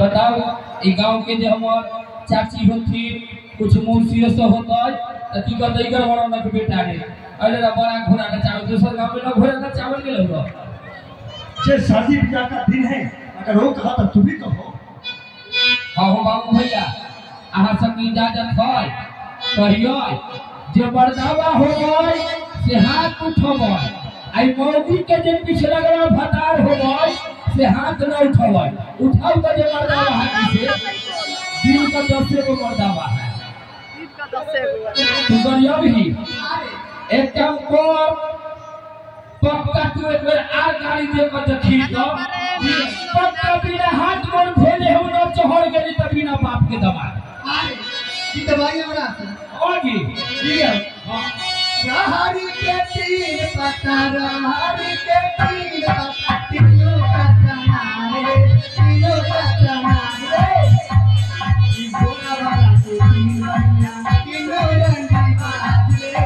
बताओ ई गांव के जो हमार चाची होती कुछ मौसी से होता है ती का दई कर बड़ा ना बेटा है अरे बड़ा घोड़ा का चावल दूसरा गांव में ना घोड़ा का चावल के लो जे शादी ब्याह का दिन है अगर हो कहा तो तुम भी कहो। हां हो बाबू भैया आहा सब की इजाजत है कहियो जे बरदावा हो गई से हाथ उठबो आई मौगी के जे पीछे लगवा भतार हो गई से हाथ न उठाओ उठाओ तो जे मर्दावा हाथ से दिन का 10 को मर्दावा है तू करियो भी एक काम कर पक्का तू एक बार आ गाड़ी दे कर देखी तो पक्का बिना हाथ गोड़ धोले हम न चढ़ गेली त बिना बाप के दबा की दवाई हमरा से होगी ठीक है रहरी के तीन पत्ता रहरी के तीन पत्ता तीनों का चमारे तीनों का चमारे ई गोरा वाला के तीनों तीनों रंगी बात ले